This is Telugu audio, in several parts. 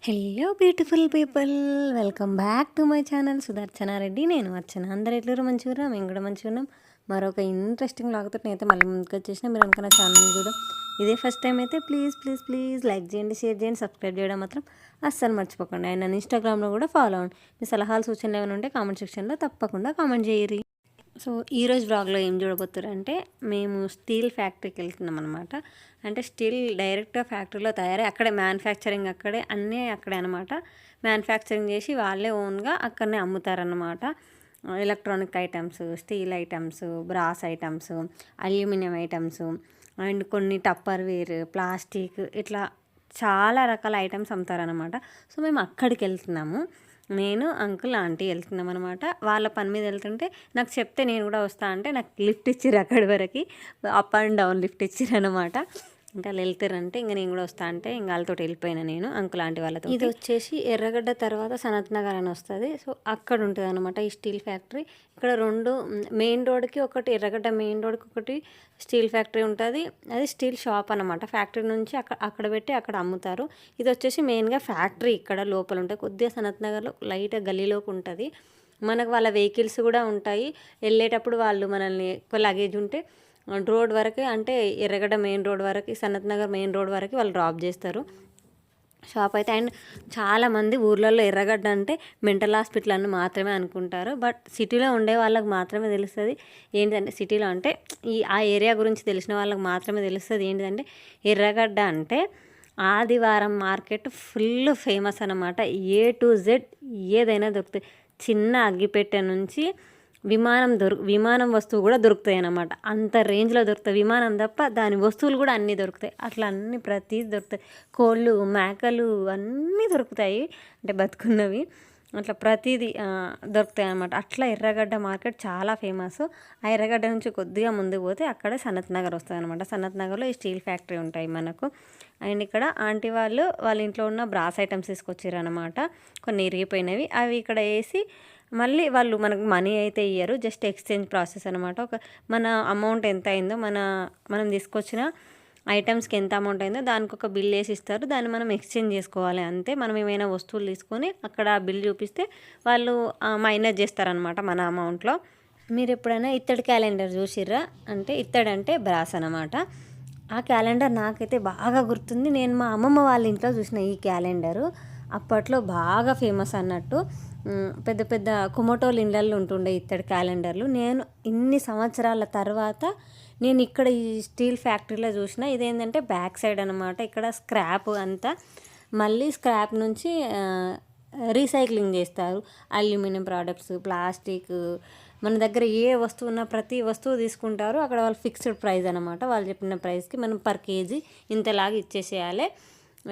Hello beautiful people, welcome back to my channel Sudarshana Reddy. నేను అర్చన. అందరు ఎట్లూరు మంచిగా, మేము కూడా మంచిగా ఉన్నాం. మరొక ఇంట్రెస్టింగ్ లాగుతో నేనైతే మళ్ళీ ముందుకు వచ్చేసిన. మీరు అనుకున్న ఛానల్ చూడడం ఇదే ఫస్ట్ టైం అయితే ప్లీజ్ ప్లీజ్ ప్లీజ్ లైక్ చేయండి, షేర్ చేయండి, సబ్స్క్రైబ్ చేయడం మాత్రం అస్సలు మర్చిపోకండి. అండ్ నన్ను ఇన్స్టాగ్రామ్లో కూడా ఫాలో అవ్వండి. మీ సలహాలు సూచనలు ఏమైనా ఉంటే కామెంట్ సెక్షన్లో తప్పకుండా కామెంట్ చేయరు. సో ఈరోజు బ్లాగ్లో ఏం చూడబోతారంటే, మేము స్టీల్ ఫ్యాక్టరీకి వెళ్తున్నాం అనమాట. అంటే స్టీల్ డైరెక్ట్గా ఫ్యాక్టరీలో తయారై అక్కడే మ్యానుఫ్యాక్చరింగ్, అక్కడే అన్నీ అక్కడే అనమాట. మ్యానుఫ్యాక్చరింగ్ చేసి వాళ్ళే ఓన్గా అక్కడనే అమ్ముతారనమాట. Electronic items, steel items, brass items, aluminium items and కొన్ని టప్పర్ వేర్, ప్లాస్టిక్, ఇట్లా చాలా రకాల ఐటమ్స్ అమ్ముతారనమాట. సో మేము అక్కడికి వెళ్తున్నాము. నేను, అంకుల్, ఆంటీ వెళ్తున్నాం అనమాట. వాళ్ళ పని మీద వెళ్తుంటే నాకు చెప్తే నేను కూడా వస్తా అంటే నాకు లిఫ్ట్ ఇచ్చిర్రు. అక్కడి వరకు అప్ అండ్ డౌన్ లిఫ్ట్ ఇచ్చిర్రు అనమాట. ఇంకా వాళ్ళు వెళ్తారంటే ఇంకా నేను కూడా వస్తా అంటే ఇంకా వాళ్ళతో వెళ్ళిపోయినా నేను, అంకుల్ ఆంటీ వాళ్ళతో. ఇది వచ్చేసి ఎర్రగడ్డ తర్వాత సనత్ నగర్ అని వస్తుంది. సో అక్కడ ఉంటుంది అనమాట ఈ స్టీల్ ఫ్యాక్టరీ. ఇక్కడ రెండు మెయిన్ రోడ్కి ఒకటి, ఎర్రగడ్డ మెయిన్ రోడ్కి ఒకటి స్టీల్ ఫ్యాక్టరీ ఉంటుంది. అది స్టీల్ షాప్ అనమాట. ఫ్యాక్టరీ నుంచి అక్కడ పెట్టి అక్కడ అమ్ముతారు. ఇది వచ్చేసి మెయిన్గా ఫ్యాక్టరీ ఇక్కడ లోపల ఉంటాయి. కొద్దిగా సనత్ నగర్లో లైట్ గల్లీలోకి ఉంటుంది. మనకు వాళ్ళ వెహికల్స్ కూడా ఉంటాయి. వెళ్ళేటప్పుడు వాళ్ళు మనల్ని ఎక్కువ లగేజ్ ఉంటే రోడ్ వరకు, అంటే ఎర్రగడ్డ మెయిన్ రోడ్ వరకు, సనత్ నగర్ మెయిన్ రోడ్ వరకు వాళ్ళు డ్రాప్ చేస్తారు షాప్ అయితే. అండ్ చాలామంది ఊర్లలో ఎర్రగడ్డ అంటే మెంటల్ హాస్పిటల్ అని మాత్రమే అనుకుంటారు. బట్ సిటీలో ఉండే వాళ్ళకి మాత్రమే తెలుస్తుంది ఏంటిదంటే, సిటీలో అంటే ఆ ఏరియా గురించి తెలిసిన వాళ్ళకి మాత్రమే తెలుస్తుంది ఏంటిదంటే, ఎర్రగడ్డ అంటే ఆదివారం మార్కెట్ ఫుల్ ఫేమస్ అన్నమాట. ఏ టు జెడ్ ఏదైనా దొరుకుతాయి. చిన్న అగ్గిపెట్టె నుంచి విమానం వస్తువు కూడా దొరుకుతాయి అన్నమాట. అంత రేంజ్లో దొరుకుతాయి. విమానం తప్ప దాని వస్తువులు కూడా అన్నీ దొరుకుతాయి. అట్లా అన్నీ ప్రతిదీ దొరుకుతాయి. కోళ్ళు, మేకలు అన్నీ దొరుకుతాయి, అంటే బతుకున్నవి. అట్లా ప్రతిదీ దొరుకుతాయి అన్నమాట. అట్లా ఎర్రగడ్డ మార్కెట్ చాలా ఫేమస్. ఆ ఎర్రగడ్డ నుంచి కొద్దిగా ముందుకు పోతే అక్కడ సనత్ నగర్ వస్తుంది అనమాట. సనత్ నగర్లో ఈ స్టీల్ ఫ్యాక్టరీ ఉంటాయి మనకు. అండ్ ఇక్కడ ఆంటీ వాళ్ళ ఇంట్లో ఉన్న బ్రాస్ ఐటమ్స్ తీసుకొచ్చారు అనమాట. కొన్ని ఇరిగిపోయినవి అవి ఇక్కడ వేసి మళ్ళీ వాళ్ళు మనకు మనీ అయితే ఇయ్యరు, జస్ట్ ఎక్స్చేంజ్ ప్రాసెస్ అనమాట. మన అమౌంట్ ఎంత అయిందో, మనం తీసుకొచ్చిన ఐటమ్స్కి ఎంత అమౌంట్ అయిందో దానికి ఒక బిల్ వేసి ఇస్తారు. దాన్ని మనం ఎక్స్చేంజ్ చేసుకోవాలి అంతే. మనం ఏమైనా వస్తువులు తీసుకొని అక్కడ బిల్ చూపిస్తే వాళ్ళు మైనస్ చేస్తారనమాట మన అమౌంట్లో. మీరు ఎప్పుడైనా ఇత్తడి క్యాలెండర్ చూసిర్రా? అంటే ఇత్తడంటే బ్రాస్ అనమాట. ఆ క్యాలెండర్ నాకైతే బాగా గుర్తుంది. నేను మా అమ్మమ్మ వాళ్ళ ఇంట్లో చూసిన ఈ క్యాలెండరు. అప్పట్లో బాగా ఫేమస్ అన్నట్టు. పెద్ద పెద్ద కుమటోళ్ళ ఇళ్ళల్లో ఉంటుండే ఇత్తడి క్యాలెండర్లు. నేను ఇన్ని సంవత్సరాల తర్వాత నేను ఇక్కడ ఈ స్టీల్ ఫ్యాక్టరీలో చూసిన. ఇదేంటంటే బ్యాక్ సైడ్ అనమాట. ఇక్కడ స్క్రాప్ అంతా మళ్ళీ స్క్రాప్ నుంచి రీసైక్లింగ్ చేస్తారు. అల్యూమినియం ప్రోడక్ట్స్, ప్లాస్టిక్, మన దగ్గర ఏ వస్తువు ఉన్నా ప్రతి వస్తువు తీసుకుంటారు. అక్కడ వాళ్ళు ఫిక్స్డ్ ప్రైస్ అనమాట. వాళ్ళు చెప్పిన ప్రైస్కి మనం పర్ కేజీ ఇంతలాగా ఇచ్చేసేయాలి.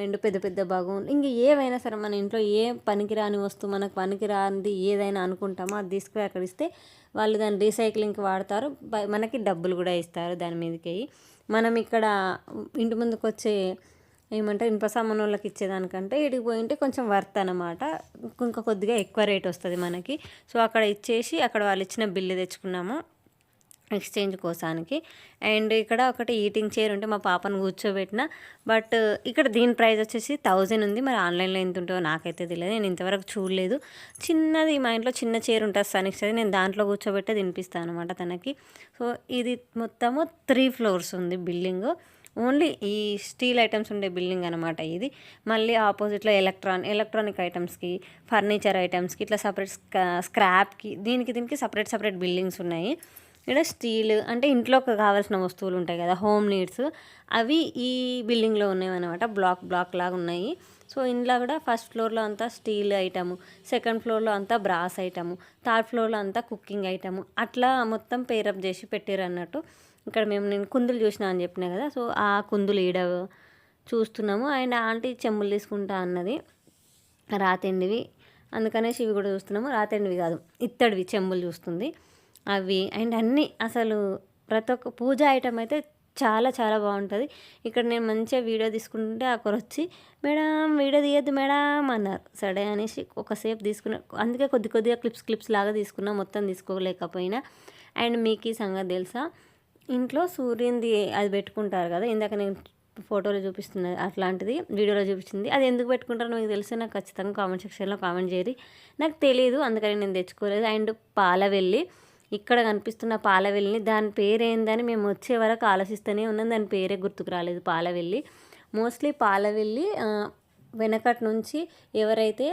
అండ్ పెద్ద పెద్ద బగోన్లు, ఇంక ఏవైనా సరే మన ఇంట్లో ఏ పనికిరాని వస్తువు, మనకు పనికిరానిది ఏదైనా అనుకుంటామో అది తీసుకుని అక్కడ ఇస్తే వాళ్ళు దాన్ని రీసైక్లింగ్కి వాడతారు. మనకి డబ్బులు కూడా ఇస్తారు దాని మీదకి. మనం ఇక్కడ ఇంటి ముందుకు వచ్చే ఏమంటారు ఇనుప సామాను వాళ్ళకి ఇచ్చేదానికంటే ఇడికి పోయింటే కొంచెం వర్త్ అనమాట. ఇంకా కొద్దిగా ఎక్కువ రేట్ వస్తుంది మనకి. సో అక్కడ ఇచ్చేసి అక్కడ వాళ్ళు ఇచ్చిన బిల్లు తెచ్చుకున్నాము ఎక్స్చేంజ్ కోసానికి. అండ్ ఇక్కడ ఒకటి ఈటింగ్ చైర్ ఉంటే మా పాపను కూర్చోబెట్టిన. బట్ ఇక్కడ దీని ప్రైస్ వచ్చేసి 1000 ఉంది. మరి ఆన్లైన్లో ఎంత ఉంటుందో నాకైతే తెలియదు, నేను ఇంతవరకు చూడలేదు. చిన్నది మా ఇంట్లో చిన్న చైర్ ఉంటుంది సనిక్స్, నేను దాంట్లో కూర్చోబెట్టి తినిపిస్తాను అనమాట తనకి. సో ఇది మొత్తము 3 ఫ్లోర్స్ ఉంది బిల్డింగ్. ఓన్లీ ఈ స్టీల్ ఐటమ్స్ ఉండే బిల్డింగ్ అనమాట ఇది. మళ్ళీ ఆపోజిట్లో ఎలక్ట్రానిక్ ఐటమ్స్కి, ఫర్నిచర్ ఐటమ్స్కి ఇట్లా సపరేట్, స్క్రాప్కి, దీనికి సపరేట్ బిల్డింగ్స్ ఉన్నాయి. ఇక్కడ స్టీల్ అంటే ఇంట్లోకి కావాల్సిన వస్తువులు ఉంటాయి కదా, హోమ్ నీడ్స్, అవి ఈ బిల్డింగ్లో ఉన్నాయి అనమాట. బ్లాక్ లాగా ఉన్నాయి. సో ఇంట్లో కూడా ఫస్ట్ ఫ్లోర్లో అంతా స్టీల్ ఐటము, సెకండ్ ఫ్లోర్లో అంతా బ్రాస్ ఐటము, థర్డ్ ఫ్లోర్లో అంతా కుకింగ్ ఐటము, అట్లా మొత్తం పేరప్ చేసి పెట్టారు అన్నట్టు. ఇక్కడ నేను కుందులు చూసిన అని చెప్పినా కదా, సో ఆ కుందులు ఈడ చూస్తున్నాము. అండ్ ఆంటీ చెంబులు తీసుకుంటా అన్నది, రాతెండివి, అందుకనేసి ఇవి కూడా చూస్తున్నాము. రాతెండివి కాదు, ఇత్తడివి చెంబులు చూస్తుంది అవి. అండ్ అన్నీ అసలు ప్రతి ఒక్క పూజ ఐటమ్ అయితే చాలా చాలా బాగుంటుంది. ఇక్కడ నేను మంచిగా వీడియో తీసుకుంటే అక్కడ వచ్చి మేడం వీడియో తీయద్దు మేడం అన్నారు. సరే అనేసి ఒకసేపు తీసుకున్నా. అందుకే కొద్దిగా క్లిప్స్ లాగా తీసుకున్నా, మొత్తం తీసుకోలేకపోయినా. అండ్ మీకు ఈ సంగతి తెలుసా, ఇంట్లో సూర్యునిది అది పెట్టుకుంటారు కదా, ఇందాక నేను ఫోటోలో చూపిస్తున్నది అట్లాంటిది వీడియోలో చూపించింది. అది ఎందుకు పెట్టుకుంటారో మీకు తెలిస్తే నాకు ఖచ్చితంగా కామెంట్ సెక్షన్లో కామెంట్ చేయరి. నాకు తెలియదు, అందుకని నేను తెచ్చుకోలేదు. అండ్ పాలవెల్లి, ఇక్కడ కనిపిస్తున్న పాలవెల్లిని దాని పేరేందని మేము వచ్చే వరకు ఆలోచిస్తూనే ఉన్నాం. దాని పేరే గుర్తుకు రాలేదు. పాలవెల్లి మోస్ట్లీ పాలవెల్లి వెనకటి నుంచి ఎవరైతే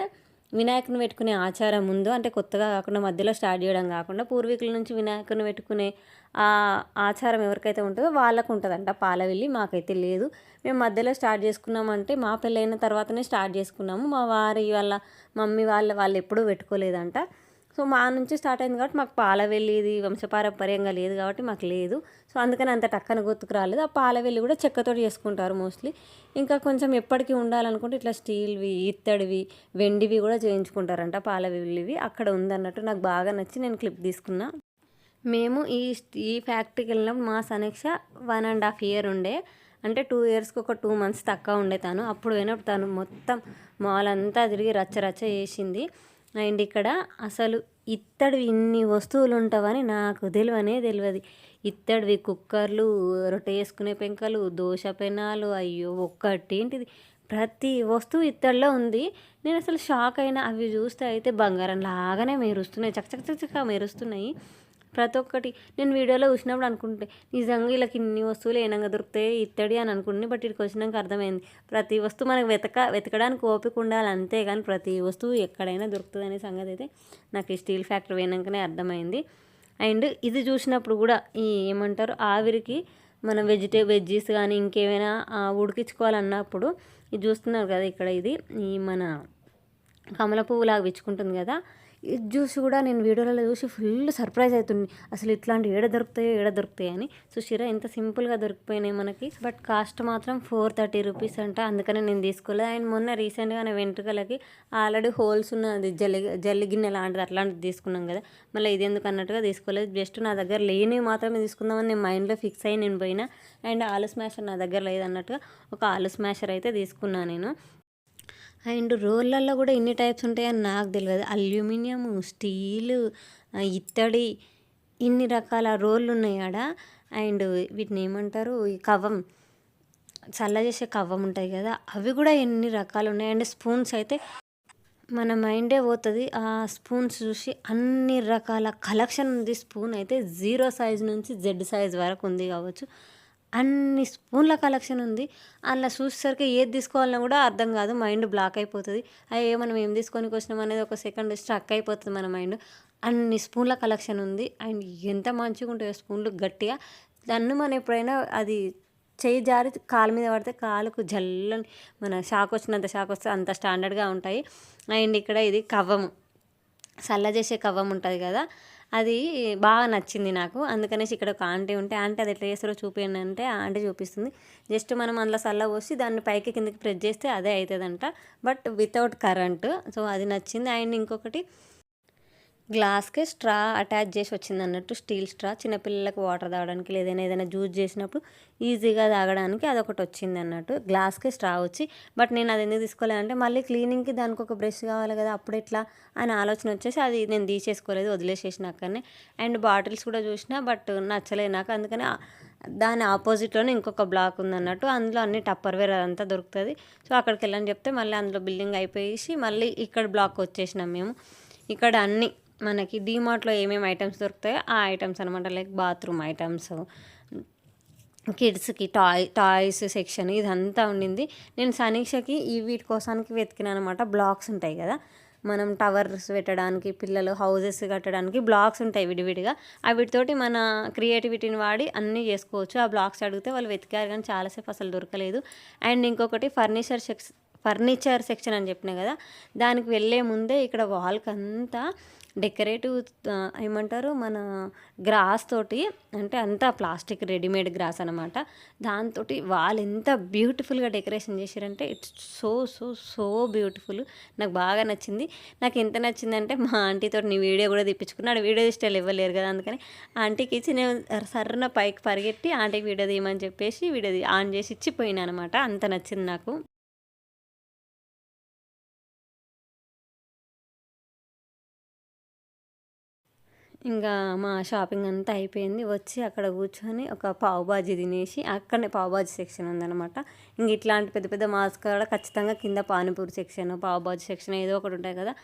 వినాయకుని పెట్టుకునే ఆచారం ఉందో, అంటే కొత్తగా కాకుండా మధ్యలో స్టార్ట్ చేయడం కాకుండా పూర్వీకుల నుంచి వినాయకుని పెట్టుకునే ఆ ఆచారం ఎవరికైతే ఉంటుందో వాళ్ళకు ఉంటుందంట పాలవెల్లి. మాకైతే లేదు. మేము మధ్యలో స్టార్ట్ చేసుకున్నామంటే మా పెళ్ళైన తర్వాతనే స్టార్ట్ చేసుకున్నాము. మా వారి వాళ్ళ మమ్మీ వాళ్ళు ఎప్పుడూ పెట్టుకోలేదంట. సో మా నుంచి స్టార్ట్ అయింది కాబట్టి మాకు పాలవెల్లి ఇది వంశపారంపర్యంగా లేదు కాబట్టి మాకు లేదు. సో అందుకని అంత టక్కన గుర్తుకు రాలేదు. ఆ పాలవెల్లి కూడా చెక్కతో చేసుకుంటారు మోస్ట్లీ. ఇంకా కొంచెం ఎప్పటికీ ఉండాలనుకుంటే ఇట్లా స్టీల్వి, ఇత్తడివి, వెండివి కూడా చేయించుకుంటారంట పాలవెల్లివి. అక్కడ ఉందన్నట్టు నాకు బాగా నచ్చి నేను క్లిప్ తీసుకున్నా. మేము ఈ ఫ్యాక్టరీకి వెళ్ళినప్పుడు మా సమీక్ష 1.5 year ఉండే, అంటే 2 yearsకి ఒక 2 months తక్కువ ఉండే తను. అప్పుడు పోయినప్పుడు తను మొత్తం మాల్ అంతా తిరిగి రచ్చ చేసింది. అండ్ ఇక్కడ అసలు ఇత్తడివి ఇన్ని వస్తువులు ఉంటావని నాకు తెలియదు. ఇత్తడివి కుక్కర్లు, రొట్టె చేసుకునే పెంకలు, దోశ పెనాలు, అయ్యో ఒక్కటేంటిది ప్రతి వస్తువు ఇత్తడిలో ఉంది. నేను అసలు షాక్ అయినా. అవి చూస్తే అయితే బంగారం లాగానే మెరుస్తున్నాయి, చక్క మెరుస్తున్నాయి ప్రతి ఒక్కటి. నేను వీడియోలో చూసినప్పుడు అనుకుంటే నిజంగా వీళ్ళకి ఇన్ని వస్తువులు ఏనంగా దొరుకుతాయి ఇత్తడి అని అనుకుంటే, బట్ ఇక్కడికి వచ్చినాక అర్థమైంది ప్రతి వస్తువు మనకు వెతకడానికి ఓపిక ఉండాలి అంతే, కానీ ప్రతి వస్తువు ఎక్కడైనా దొరుకుతుంది అనే సంగతి అయితే నాకు ఈ స్టీల్ ఫ్యాక్టరీ పోయినాకనే అర్థమైంది. అండ్ ఇది చూసినప్పుడు కూడా ఈ ఏమంటారు ఆవిరికి మనం వెజ్జీస్ కానీ ఇంకేమైనా ఉడికించుకోవాలన్నప్పుడు ఇది చూస్తున్నారు కదా, ఇక్కడ ఇది ఈ మన కమల పువ్వులాగా విచ్చుకుంటుంది కదా, ఇది చూసి కూడా నేను వీడియోలలో చూసి ఫుల్ సర్ప్రైజ్ అవుతుంది. అసలు ఇట్లాంటివి ఏడ దొరుకుతాయి అని. చూసిరా ఎంత సింపుల్గా దొరికిపోయినాయి మనకి. బట్ కాస్ట్ మాత్రం 430 rupees అంట, అందుకనే నేను తీసుకోలేదు. అండ్ మొన్న రీసెంట్గా నా వెంట్రుకలకి ఆల్రెడీ హోల్స్ ఉన్నది జల్లి గిన్నె లాంటిది అట్లాంటిది తీసుకున్నాం కదా, మళ్ళీ ఇది ఎందుకు అన్నట్టుగా తీసుకోలేదు. జస్ట్ నా దగ్గర లేనివి మాత్రమే తీసుకుందామని నేను మైండ్లో ఫిక్స్ అయ్యి నేను పోయినా. అండ్ ఆలు స్మాషర్ నా దగ్గర లేదన్నట్టుగా ఒక ఆలు స్మాషర్ అయితే తీసుకున్నాను నేను. అండ్ రోళ్ళల్లో కూడా ఇన్ని టైప్స్ ఉంటాయని నాకు తెలియదు. అల్యూమినియము, స్టీలు, ఇత్తడి, ఇన్ని రకాల రోళ్ళు ఉన్నాయి ఆడ. అండ్ వీటిని ఏమంటారు, ఈ కవ్వం, చల్ల చేసే కవ్వం ఉంటాయి కదా, అవి కూడా ఎన్ని రకాలు ఉన్నాయి. అండ్ స్పూన్స్ అయితే మన మైండే పోతుంది ఆ స్పూన్స్ చూసి. అన్ని రకాల కలెక్షన్ ఉంది. స్పూన్ అయితే 0 size నుంచి Z size వరకు ఉంది కావచ్చు. అన్ని స్పూన్ల కలెక్షన్ ఉంది. అందులో చూసేసరికి ఏది తీసుకోవాలన్నా కూడా అర్థం కాదు, మైండ్ బ్లాక్ అయిపోతుంది. అయ్యో మనం ఏం తీసుకొని వచ్చినాం అనేది ఒక సెకండ్ స్ట్రక్ అయిపోతుంది మన మైండ్. అన్ని స్పూన్ల కలెక్షన్ ఉంది. అండ్ ఎంత మంచిగా ఉంటాయో స్పూన్లు, గట్టిగా దాన్ని మనం ఎప్పుడైనా అది చేయి జారి కాలు మీద పడితే కాలుకు జల్లని మన షాక్ వస్తే అంత స్టాండర్డ్గా ఉంటాయి. అండ్ ఇక్కడ ఇది కవ్వము, చల్ల చేసే కవ్వం ఉంటుంది కదా, అది బాగా నచ్చింది నాకు. అందుకనేసి ఇక్కడ ఒక ఆంటీ ఉంటే, ఆంటీ అది ఎట్లా చేస్తారో చూపించండి అంటే ఆంటీ చూపిస్తుంది. జస్ట్ మనం అందులో చల్ల పోసి దాన్ని పైకి కిందకి ప్రెస్ చేస్తే అదే అవుతుందంట, బట్ వితౌట్ కరెంట్. సో అది నచ్చింది. అండ్ ఇంకొకటి గ్లాస్కి స్ట్రా అటాచ్ చేసి వచ్చింది అన్నట్టు, స్టీల్ స్ట్రా, చిన్నపిల్లలకు వాటర్ తాగడానికి లేదా ఏదైనా జ్యూస్ చేసినప్పుడు ఈజీగా తాగడానికి అదొకటి వచ్చింది అన్నట్టు. గ్లాస్కి స్ట్రా వచ్చి, బట్ నేను అది ఎందుకు తీసుకోలేదంటే మళ్ళీ క్లీనింగ్కి దానికి ఒక బ్రష్ కావాలి కదా, అప్పుడు ఎట్లా అని ఆలోచన వచ్చేసి అది నేను తీసేసుకోలేదు, వదిలేసేసిన అక్కడనే. అండ్ బాటిల్స్ కూడా చూసిన బట్ నచ్చలేదు నాకు, అందుకని దాని ఆపోజిట్లోనే ఇంకొక బ్లాక్ ఉందన్నట్టు, అందులో అన్ని టప్పర్వేర్ అదంతా దొరుకుతుంది. సో అక్కడికి వెళ్ళని చెప్తే మళ్ళీ అందులో బిల్డింగ్ అయిపోయేసి మళ్ళీ ఇక్కడ బ్లాక్ వచ్చేసినాం మేము. ఇక్కడ అన్నీ మనకి డీమార్ట్లో ఏమేమి ఐటమ్స్ దొరుకుతాయో ఆ ఐటమ్స్ అనమాట, లైక్ బాత్రూమ్ ఐటమ్స్, కిడ్స్కి టాయ్స్ సెక్షన్ ఇదంతా ఉండింది. నేను సనీషకి వీటి కోసానికి వెతికినా అనమాట. బ్లాక్స్ ఉంటాయి కదా, మనం టవర్స్ పెట్టడానికి, పిల్లలు హౌజెస్ కట్టడానికి బ్లాక్స్ ఉంటాయి విడివిడిగా, వీటితోటి మన క్రియేటివిటీని వాడి అన్నీ చేసుకోవచ్చు. ఆ బ్లాక్స్ అడిగితే వాళ్ళు వెతికారు కానీ చాలాసేపు అసలు దొరకలేదు. అండ్ ఇంకొకటి ఫర్నిచర్ సెక్షన్ అని చెప్పినా కదా, దానికి వెళ్ళే ముందే ఇక్కడ వాల్కి అంతా డెకరేటివ్ ఏమంటారు మన గ్రాస్ తోటి, అంటే అంతా ప్లాస్టిక్ రెడీమేడ్ గ్రాస్ అనమాట, దాంతో వాళ్ళు ఎంత బ్యూటిఫుల్గా డెకరేషన్ చేశారంటే it's so so so beautiful. నాకు బాగా నచ్చింది. నాకు ఎంత నచ్చిందంటే మా ఆంటీతో నీ వీడియో కూడా తీపించుకున్నాడు. వీడియో తీస్తే ఇవ్వలేరు కదా, అందుకని ఆంటీకి ఇచ్చి నేను సర్రన పైకి పరిగెట్టి ఆంటీకి వీడియో తీయమని చెప్పేసి వీడియో ఆన్ చేసి ఇచ్చిపోయినా అనమాట. అంత నచ్చింది నాకు. ఇంకా మా షాపింగ్ అంతా అయిపోయింది. వచ్చి అక్కడ కూర్చొని ఒక పావు బాజీ తినేసి, అక్కడనే పావు బాజీ సెక్షన్ ఉందన్నమాట. ఇంక ఇట్లాంటి పెద్ద పెద్ద మాల్స్ కాడ ఖచ్చితంగా కింద పానీపూరి సెక్షన్, పావు బాజీ సెక్షన్ ఏదో ఒకటి ఉంటాయి కదా,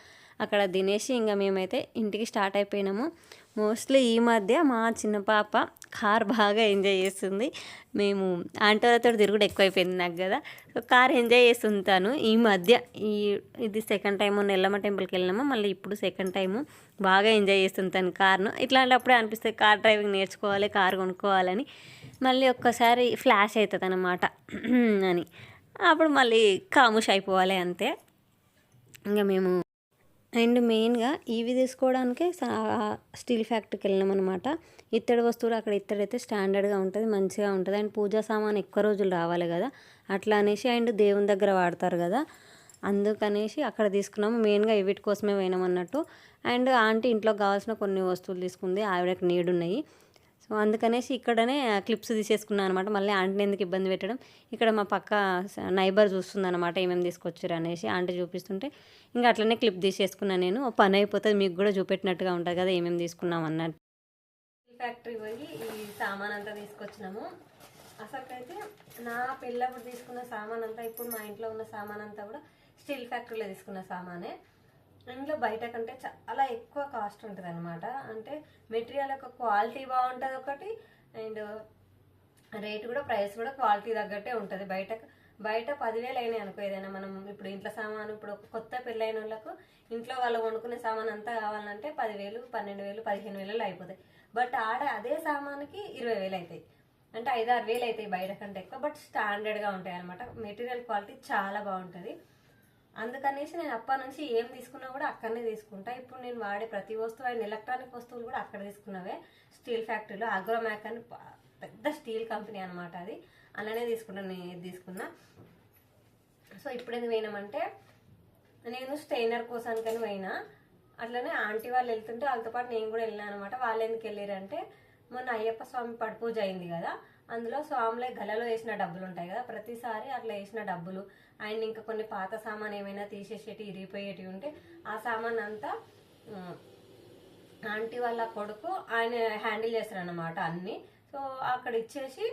అక్కడ తినేసి ఇంకా మేమైతే ఇంటికి స్టార్ట్ అయిపోయినాము. మోస్ట్లీ ఈ మధ్య మా చిన్న పాప కార్ బాగా ఎంజాయ్ చేస్తుంది. మేము ఆంటీలతో తిరుగుడు ఎక్కువైపోయింది నాకు కదా, సో కార్ ఎంజాయ్ చేస్తుంటాను ఈ మధ్య. ఇది సెకండ్ టైము నెల్లమ్మ టెంపుల్కి వెళ్ళినాము, మళ్ళీ ఇప్పుడు సెకండ్ టైము బాగా ఎంజాయ్ చేస్తుంటాను కార్ను. ఇట్లాంటప్పుడే అనిపిస్తుంది కార్ డ్రైవింగ్ నేర్చుకోవాలి, కార్ కొనుక్కోవాలని. మళ్ళీ ఒక్కసారి ఫ్లాష్ అవుతుంది అన్నమాట అని, అప్పుడు మళ్ళీ ఖాముష్ అయిపోవాలి అంతే. ఇంకా మేము అండ్ మెయిన్గా ఇవి తీసుకోవడానికే స్టీల్ ఫ్యాక్టరీకి వెళ్ళినాం అనమాట. ఇత్తడి వస్తువులు అక్కడ ఇత్తడైతే స్టాండర్డ్గా ఉంటుంది, మంచిగా ఉంటుంది. అండ్ పూజా సామాన్ ఎక్కువ రోజులు రావాలి కదా అట్లా అనేసి, అండ్ దేవుని దగ్గర వాడతారు కదా అందుకనేసి అక్కడ తీసుకున్నాము. మెయిన్గా వీటి కోసమే పోయినాం అన్నట్టు. అండ్ ఆంటీ ఇంట్లోకి కావాల్సిన కొన్ని వస్తువులు తీసుకుంది, ఆవిడకి నీడ్ ఉన్నాయి. సో అందుకనేసి ఇక్కడనే క్లిప్స్ తీసేసుకున్నాను అనమాట. మళ్ళీ ఆంటీని ఎందుకు ఇబ్బంది పెట్టడం. ఇక్కడ మా పక్క నైబర్ చూస్తుంది అనమాట ఏమేమి తీసుకొచ్చారు అనేసి, ఆంటీ చూపిస్తుంటే ఇంకా అట్లనే క్లిప్ తీసేసుకున్నాను నేను. పని అయిపోతుంది, మీకు కూడా చూపెట్టినట్టుగా ఉంటుంది కదా ఏమేమి తీసుకున్నాం అన్నట్టు. ఫ్యాక్టరీ పోయి ఈ సామాన్ అంతా తీసుకొచ్చినాము. అసలుకైతే నా పిల్లప్పుడు తీసుకున్న సామాన్ అంతా, ఇప్పుడు మా ఇంట్లో ఉన్న సామాన్ అంతా కూడా స్టీల్ ఫ్యాక్టరీలో తీసుకున్న సామానే. ఇంట్లో బయట కంటే చాలా ఎక్కువ కాస్ట్ ఉంటుంది అనమాట. అంటే మెటీరియల్ యొక్క క్వాలిటీ బాగుంటుంది ఒకటి, అండ్ రేట్ కూడా ప్రైస్ కూడా క్వాలిటీ తగ్గట్టే ఉంటుంది. బయట 10,000 అయినాయి అనుకో ఏదైనా మనం ఇప్పుడు ఇంట్లో సామాను, ఇప్పుడు కొత్త పెళ్ళైన వాళ్ళకు ఇంట్లో వాళ్ళు వండుకునే సామాన్ అంతా కావాలంటే 10,000, 12,000, 15,000 అయిపోతాయి. బట్ ఆడ అదే సామాన్కి 20,000 అవుతాయి. అంటే 5-6 వేలు అవుతాయి బయట కంటే ఎక్కువ. బట్ స్టాండర్డ్గా ఉంటాయి అనమాట. మెటీరియల్ క్వాలిటీ చాలా బాగుంటుంది. అందుకనేసి నేను అప్పటి నుంచి ఏం తీసుకున్నా కూడా అక్కడనే తీసుకుంటా. ఇప్పుడు నేను వాడే ప్రతి వస్తువు అండ్ ఎలక్ట్రానిక్ వస్తువులు కూడా అక్కడ తీసుకున్నవే, స్టీల్ ఫ్యాక్టరీలో. అగ్రోమ్యాక్ అని పెద్ద స్టీల్ కంపెనీ అనమాట అది, అలానే తీసుకున్నాను. నేను ఏది తీసుకున్నా. సో ఇప్పుడు ఎందుకు పోయినామంటే, నేను స్టెయినర్ కోసానికని పోయినా. అట్లనే ఆంటీ వాళ్ళు వెళ్తుంటే వాళ్ళతో పాటు నేను కూడా వెళ్ళినా అనమాట. వాళ్ళు ఎందుకు వెళ్ళారంటే, మొన్న అయ్యప్ప స్వామి పడి పూజ అయింది కదా, అందులో స్వామిలో గలలో వేసిన డబ్బులు ఉంటాయి కదా, ప్రతిసారి అట్లా వేసిన డబ్బులు అండ్ ఇంకా కొన్ని పాత సామాన్ ఏమైనా తీసేసేటి ఇరిగిపోయేటివి ఉంటే ఆ సామాన్ అంతా ఆంటీ వాళ్ళ కొడుకు ఆయన హ్యాండిల్ చేస్తారనమాట అన్నీ. సో అక్కడ ఇచ్చేసి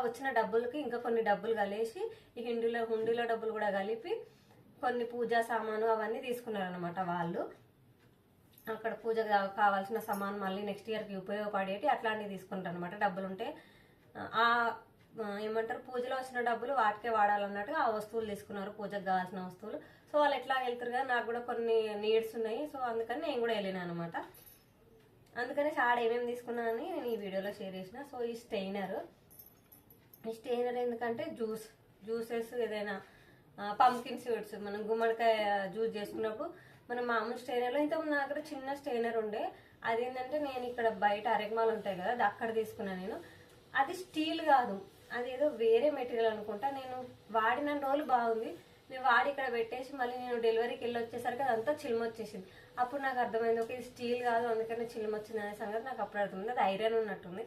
వచ్చిన డబ్బులకి ఇంకా కొన్ని డబ్బులు కలిసి ఈ హుండీలో డబ్బులు కూడా కలిపి కొన్ని పూజా సామాను అవన్నీ తీసుకున్నారనమాట వాళ్ళు. అక్కడ పూజకు కావాల్సిన సామాన్ మళ్ళీ నెక్స్ట్ ఇయర్కి ఉపయోగపడేటి అట్లాంటివి తీసుకుంటారు అనమాట. డబ్బులు ఉంటే ఏమంటారు, పూజలో వచ్చిన డబ్బులు వాటికే వాడాలన్నట్టుగా ఆ వస్తువులు తీసుకున్నారు, పూజకు కావాల్సిన వస్తువులు. సో వాళ్ళు ఎట్లా వెళ్తారు కదా, నాకు కూడా కొన్ని నీడ్స్ ఉన్నాయి. సో అందుకని నేను కూడా వెళ్ళినా అనమాట. అందుకని ఆడ ఏమేమి తీసుకున్నా అని నేను ఈ వీడియోలో షేర్ చేసిన. సో ఈ స్టెయినర్ ఎందుకంటే జ్యూసెస్ ఏదైనా పంకిన్ సీడ్స్ మనం గుమ్మడికాయ జ్యూస్ చేసుకున్నప్పుడు మనం మామూలు స్టెయినర్లో, ఇంతకుముందు నా దగ్గర చిన్న స్టెయినర్ ఉండే. అదేంటంటే నేను ఇక్కడ బయట అరెగ్మాలు ఉంటాయి కదా, అది అక్కడ తీసుకున్నాను నేను. అది స్టీల్ కాదు, అదేదో వేరే మెటీరియల్ అనుకుంటా. నేను వాడిన రోజులు బాగుంది, నేను వాడి ఇక్కడ పెట్టేసి మళ్ళీ నేను డెలివరీకి వెళ్ళి వచ్చేసరికి అదంతా చిల్మొచ్చేసింది. అప్పుడు నాకు అర్థమైంది, ఓకే ఇది స్టీల్ కాదు అందుకని చిల్మొచ్చింది అనే సంగతి నాకు అప్పుడు అర్థమైంది. అది ఐరన్ ఉన్నట్టుంది,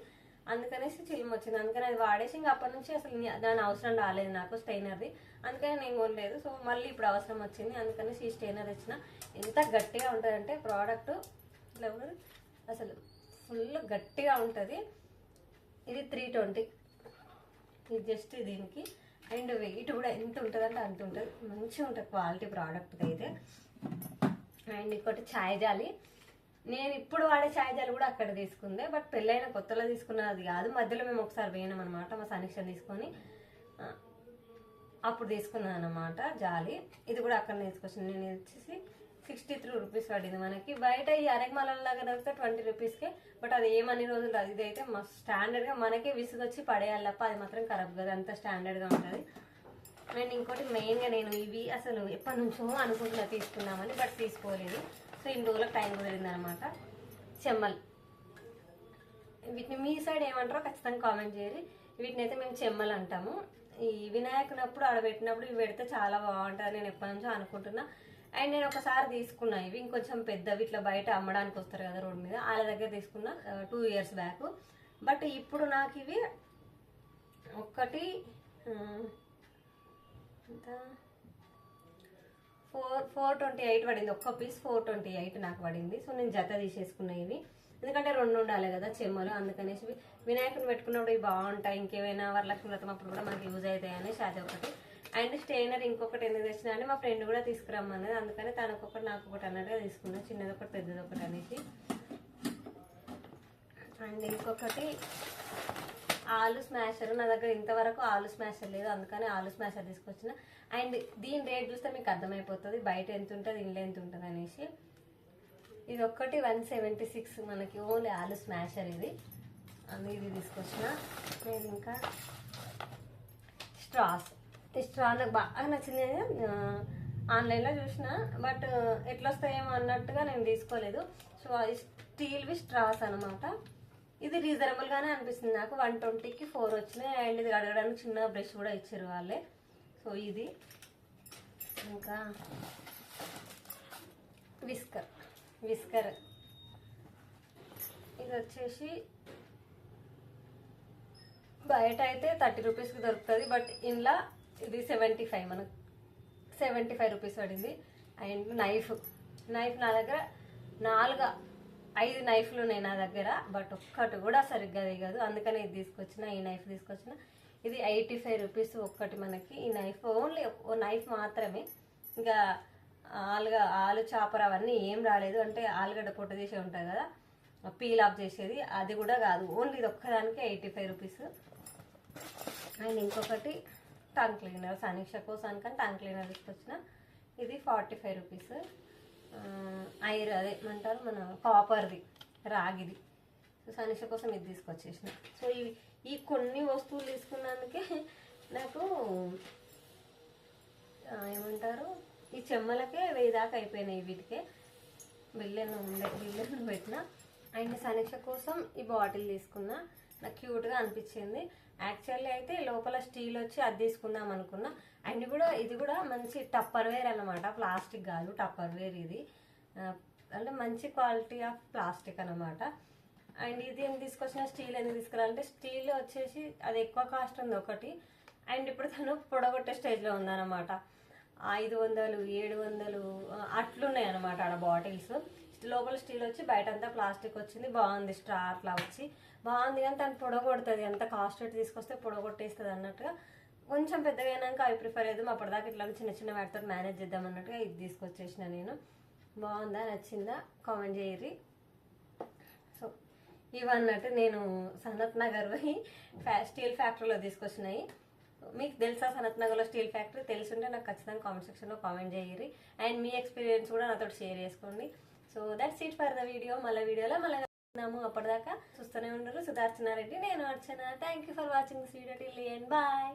అందుకనేసి చిల్మొచ్చింది. అందుకని అది వాడేసి ఇంకా అప్పటి నుంచి అసలు దాని అవసరం రాలేదు నాకు స్టెయినర్ది. అందుకని నేను కొనలేదు. సో మళ్ళీ ఇప్పుడు అవసరం వచ్చింది, అందుకనేసి ఈ స్టెయినర్ తెచ్చిన. ఎంత గట్టిగా ఉంటుందంటే ప్రోడక్ట్ అసలు ఫుల్ గట్టిగా ఉంటుంది. ఇది 320, ఇది జస్ట్ దీనికి. అండ్ వెయిట్ కూడా ఎంత ఉంటుందంటే అంత ఉంటుంది, మంచిగా ఉంటుంది క్వాలిటీ ప్రోడక్ట్ అయితే. అండ్ ఇంకోటి ఛాయ్ జాలి, నేను ఇప్పుడు వాడే ఛాయ్ జాలి కూడా అక్కడ తీసుకుందే. బట్ పెళ్ళైన కొత్తలో తీసుకున్నది కాదు, మధ్యలో మేము ఒకసారి పోయినాం అనమాట మా సనీక్ష తీసుకొని, అప్పుడు తీసుకున్నాను అనమాట జాలి. ఇది కూడా అక్కడ తీసుకొచ్చింది. నేను వచ్చేసి 63 రూపీస్ పడింది మనకి. బయట ఈ అరెగ్మాలలాగా దొరికితే 20 రూపీస్కే. బట్ అది ఏమన్ని రోజులు రాదు. ఇదైతే మస్తు స్టాండర్డ్గా మనకే విసుగొచ్చి పడేయాలి తప్ప అది మాత్రం ఖరాబ్ కదా, అంత స్టాండర్డ్గా ఉంటుంది. అండ్ ఇంకోటి మెయిన్గా నేను ఇవి అసలు ఎప్పటి నుంచో అనుకుంటున్నా తీసుకుందామని, బట్ తీసుకోలేదు. సో ఇన్ని రోజులకు టైం కుదిరింది అనమాట. చెమ్మల్, వీటిని మీ సైడ్ ఏమంటారో ఖచ్చితంగా కామెంట్ చేయాలి. వీటిని అయితే మేము చెమ్మల్ అంటాము. ఈ వినాయకునప్పుడు ఆడబెట్టినప్పుడు ఇవి పెడితే చాలా బాగుంటుంది, నేను ఎప్పటి నుంచో అనుకుంటున్నా. అండ్ నేను ఒకసారి తీసుకున్నా ఇవి, ఇంకొంచెం పెద్దవి ఇట్లా బయట అమ్మడానికి వస్తారు కదా రోడ్ మీద, వాళ్ళ దగ్గర తీసుకున్నా 2 years బ్యాక్. బట్ ఇప్పుడు నాకు ఇవి ఒకటి 428 పడింది. ఒక్క పీస్ 428 నాకు పడింది. సో నేను జత తీసేసుకున్నా ఇవి, ఎందుకంటే 2 ఉండాలి కదా చెమ్మలు, అందుకనేసి వినాయకుని పెట్టుకున్నప్పుడు ఇవి బాగుంటాయి. ఇంకేమైనా వరలక్ష్మి వ్రతం అప్పుడు కూడా మనకి యూజ్ అవుతాయి అనేసి అది ఒకటి. అండ్ స్టెయినర్ ఇంకొకటి ఎందుకు తెచ్చినా అంటే మా ఫ్రెండ్ కూడా తీసుకురమ్మన్నది, అందుకని తనకొకటి నాకు ఒకటి అన్నట్టుగా తీసుకున్నా, చిన్నది ఒకటి పెద్దది ఒకటి అనేసి. అండ్ ఇంకొకటి ఆలు స్మాషర్, నా దగ్గర ఇంతవరకు ఆలు స్మాషర్ లేదు, అందుకని ఆలు స్మాషర్ తీసుకొచ్చిన. అండ్ దీని రేట్ చూస్తే మీకు అర్థమైపోతుంది బయట ఎంత ఉంటుంది ఇంట్లో ఎంత ఉంటుంది అనేసి. ఇది ఒక్కటి 176 మనకి ఓన్లీ ఆలు స్మాషర్ ఇది, ఇది తీసుకొచ్చిన. నేను ఇంకా స్ట్రాస్, ఈ స్ట్రా నాకు బాగా నచ్చింది, ఆన్లైన్లో చూసిన, బట్ ఎట్లా వస్తాయేమో అన్నట్టుగా నేను తీసుకోలేదు. సో స్టీల్వి స్ట్రాస్ అనమాట. ఇది రీజనబుల్గానే అనిపిస్తుంది నాకు, 120కి 4 వచ్చినాయి. అండ్ ఇది అడగడానికి చిన్న బ్రష్ కూడా ఇచ్చారు వాళ్ళే. సో ఇది ఇంకా విస్కర్ ఇది వచ్చేసి బయట అయితే 30 రూపీస్కి దొరుకుతుంది, బట్ ఇంట్లో ఇది 75, మనకు 75 రూపీస్ పడింది. అండ్ నైఫ్ నా దగ్గర 5 నైఫ్లు ఉన్నాయి నా దగ్గర, బట్ ఒక్కటి కూడా సరిగ్గా దిగదు, అందుకని ఇది తీసుకొచ్చిన, ఈ నైఫ్ తీసుకొచ్చిన. ఇది 85 రూపీస్ ఒక్కటి మనకి. ఈ నైఫ్ ఓన్లీ నైఫ్ మాత్రమే, ఇంకా ఆలు చాపర్ అవన్నీ ఏం రాలేదు. అంటే ఆలుగడ్డ పొట్టు తీసే ఉంటుంది కదా, పీల్ ఆఫ్ చేసేది, అది కూడా కాదు, ఓన్లీ ఇది ఒక్కదానికి 85 రూపీస్. అండ్ ఇంకొకటి టంగ్ క్లీనర్, సమీక్ష కోసం కానీ టంగ్ క్లీనర్ తీసుకొచ్చిన. ఇది 45 రూపీస్. అదే ఏమంటారు మన కాపర్ది, రాగిది. సో సమీక్ష కోసం ఇది తీసుకొచ్చేసిన. సో ఈ కొన్ని వస్తువులు తీసుకున్నందుకే నాకు ఏమంటారు ఈ చెమ్మలకే 1000 దాకా అయిపోయినాయి. వీటికే బిల్లెను పెట్టిన. అండ్ సమీక్ష కోసం ఈ బాటిల్ తీసుకున్నా, నాకు క్యూట్గా అనిపించింది. యాక్చువల్లీ అయితే లోపల స్టీల్ వచ్చి అది తీసుకుందాం అనుకున్నా. అండ్ ఇది కూడా మంచి టప్పర్ వేర్ అన్నమాట, ప్లాస్టిక్ కాదు, టప్పర్ వేర్ ఇది, అంటే మంచి క్వాలిటీ ఆఫ్ ప్లాస్టిక్ అన్నమాట. అండ్ ఇది ఏం తీసుకొచ్చిన, స్టీల్ ఎందుకు తీసుకురాలంటే స్టీల్ వచ్చేసి అది ఎక్కువ కాస్ట్ ఉంది ఒకటి. అండ్ ఇప్పుడు తను పొడగొట్టే స్టేజ్లో ఉందన్నమాట, 500 700 అట్లున్నాయి అనమాట ఆడ బాటిల్స్. లోపల స్టీల్ వచ్చి బయట అంతా ప్లాస్టిక్ వచ్చింది, బాగుంది, స్ట్రా అట్లా వచ్చి బాగుంది. కానీ తను పొడగొడుతుంది, ఎంత కాస్ట్ తీసుకొస్తే పొడగొట్టేస్తుంది అన్నట్టుగా. కొంచెం పెద్దగా అయినాక అవి ప్రిఫర్ చేద్దాం, అప్పటిదాకా ఇట్లా చిన్న వాటితో మేనేజ్ చేద్దాం అన్నట్టుగా ఇది తీసుకొచ్చేసిన నేను. బాగుందా, నచ్చిందా, కామెంట్ చేయరి. సో ఇవన్నట్టు నేను సనత్ నగర్ పోయి స్టీల్ ఫ్యాక్టరీలో తీసుకొచ్చినాయి. మీకు తెలుసా సనత్ నగర్లో స్టీల్ ఫ్యాక్టరీ? తెలుసుంటే నాకు ఖచ్చితంగా కామెంట్ సెక్షన్లో కామెంట్ చేయరి. అండ్ మీ ఎక్స్పీరియన్స్ కూడా నాతో షేర్ చేసుకోండి. So that's it for the video. మళ్ళీ వీడియోలో మళ్ళీ అప్పటిదాకా చూస్తూనే ఉండరు. సుదర్శన రెడ్డి, నేను Archana. Thank you for watching this video till the end. Bye.